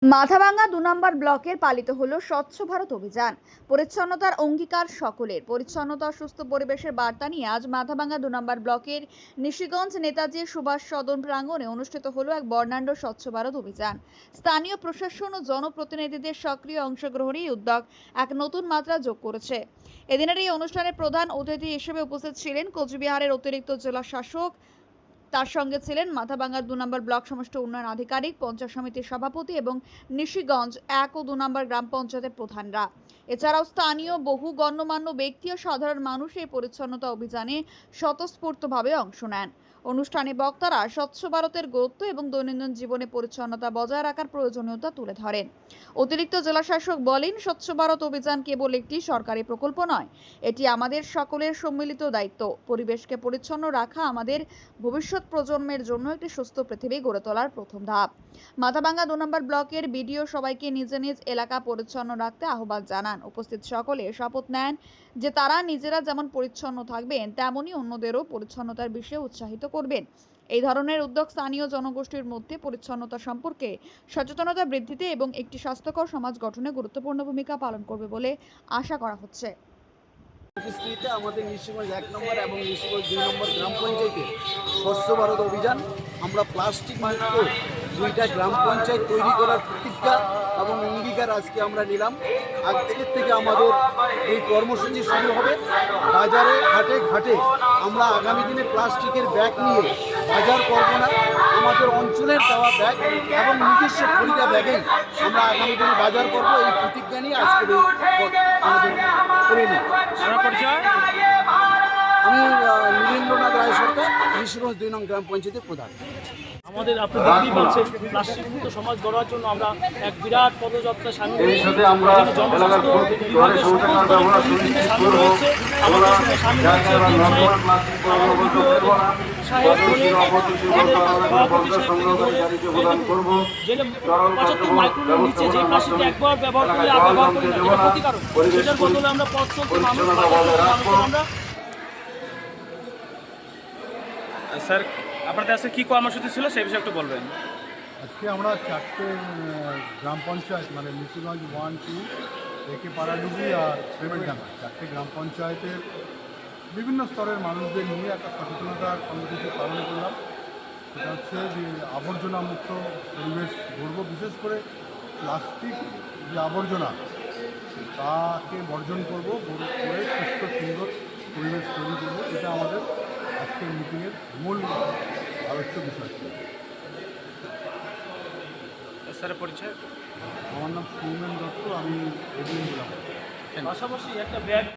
মাথাভাঙ্গা ২ নম্বর ব্লকের পালিত হলো স্বচ্ছ ভারত অভিযান। পরিচ্ছন্নতার অঙ্গীকার সকলের। পরিচ্ছন্নতা ও সুস্থ পরিবেশের বার্তা নিয়ে আজ মাথাভাঙ্গা ২ নম্বর ব্লকের নিশিগঞ্জ নেতাজি সুভাষ সদন প্রাঙ্গণে অনুষ্ঠিত হলো এক বর্ণাঢ্য স্বচ্ছ ভারত অভিযান। স্থানীয় প্রশাসন ও জনপ্রতিনিধিদের সক্রিয় অংশগ্রহণে এই উদ্যোগ এক নতুন মাত্রা যোগ করেছে। এদিনের এই অনুষ্ঠানে প্রধান অতিথি হিসেবে উপস্থিত ছিলেন কোচবিহারের অতিরিক্ত জেলা শাসক। তার সঙ্গে ছিলেন মাথাভাঙ্গার ২ নম্বর ব্লক সমষ্টি উন্নয়ন আধিকারিক, পঞ্চায়েত সমিতির সভাপতি এবং নিশিগঞ্জ ১ ও ২ নম্বর গ্রাম পঞ্চায়েতের প্রধানরা। এছাড়াও স্থানীয় বহু গণ্যমান্য ব্যক্তি ও সাধারণ মানুষ এই পরিচ্ছন্নতা অভিযানে স্বতঃস্ফূর্তভাবে অংশ নেন। অনুষ্ঠানে বক্তারা স্বচ্ছ ভারতের গুরুত্ব এবং দৈনন্দিন জীবনে পরিচ্ছন্নতা বজায় রাখার প্রয়োজনীয়তা তুলে ধরেন। অতিরিক্ত জেলাশাসক বলেন, স্বচ্ছ ভারত অভিযান কেবল একটি সরকারি প্রকল্প নয়, এটি আমাদের সকলের সম্মিলিত দায়িত্ব। পরিবেশকে পরিচ্ছন্ন রাখা আমাদের ভবিষ্যৎ প্রজন্মের জন্য একটি সুস্থ পৃথিবী গড়ে তোলার প্রথম ধাপ। মাথাভাঙ্গা ২ নম্বর ব্লকের বিডিও সবাইকে নিজ নিজ এলাকা পরিচ্ছন্ন রাখতে আহ্বান জানান। উপস্থিত সকলে শপথ নেন যে তারা নিজেরা যেমন পরিচ্ছন্ন থাকবেন তেমনি অন্যদেরও পরিচ্ছন্নতার বিষয়ে উৎসাহিত করবেন। এই ধরনের উদ্যোগ স্থানীয় জনগোষ্ঠীর মধ্যে পরিচ্ছন্নতা সম্পর্কে সচেতনতা বৃদ্ধিতে এবং একটি স্বাস্থ্যকর সমাজ গঠনে গুরুত্বপূর্ণ ভূমিকা পালন করবে বলে আশা করা হচ্ছে। উপস্থিতিতে আমাদের নিশিগঞ্জ ১ নম্বর এবং নিশিগঞ্জ ২ নম্বর গ্রাম পঞ্চায়েতে স্বচ্ছ ভারত অভিযান আমরা প্লাস্টিক মুক্ত ২টা গ্রাম পঞ্চায়েত তৈরি করার প্রতিজ্ঞা এবং অঙ্গীকার আজকে আমরা নিলাম। আজকের থেকে আমাদের এই কর্মসূচি শুরু হবে। বাজারে হাটে ঘাটে আমরা আগামী দিনে প্লাস্টিকের ব্যাগ নিয়ে বাজার করব না। আমাদের অঞ্চলের দেওয়া ব্যাগ এবং নিজস্ব খরিদা ব্যাগেই আমরা আগামী দিনে বাজার করব, এই প্রতিজ্ঞা নিয়ে আজকের আমাদের করে নিই। আমি নীরেন্দ্রনাথ রায় সরকার, নিশিগঞ্জ ২ নং গ্রাম পঞ্চায়েতের প্রধান। আমাদের আপনি দেখতেই পাচ্ছেন প্লাস্টিক মুক্ত সমাজ গড়ার জন্য আমরা এক বিরাট পদযাত্রা সামিল হয়েছি। জনস্বাস্থ্য বিভাগের সমস্ত ডিপার্টমেন্ট সামিল হয়েছে। আমাদের সঙ্গে সামিল হয়েছে সাহেব সভাপতি সাহেব থেকে ধরে যেটা ৭৫ মাইক্রনের নিচে যে প্লাস্টিকটা একবার ব্যবহার করলে আর ব্যবহার করি না, যেটা ক্ষতিকারক, সেটার বদলে আমরা পথ চলতে মানুষের আমরা। স্যার, আপনাদের আজকে কী কর্মসূচি ছিল সেই বিষয়ে একটু বলবেন। আজকে আমরা 4টে গ্রাম পঞ্চায়েত মানে নিশিগঞ্জ 1, 2, একে পাড়াডুবি আর পেমেন্টডাঙ্গা 4টে গ্রাম পঞ্চায়েতের বিভিন্ন স্তরের মানুষদের নিয়ে একটা সচেতনতার কর্মসূচি পালন করলাম। সেটা হচ্ছে যে আবর্জনা মুক্ত পরিবেশ গড়ব, বিশেষ করে প্লাস্টিক যে আবর্জনা তাকে বর্জন করব, করে সুস্থ সুন্দর পরিবেশ তৈরি করব। এটা আমাদের আজকের মিটিংয়ের মূল আলোচ্য বিষয় ছিল। স্যারের পরিচয়? আমার নাম সৌমেন দত্ত, আমি এডিএম। পাশাপাশি একটা ব্যাগ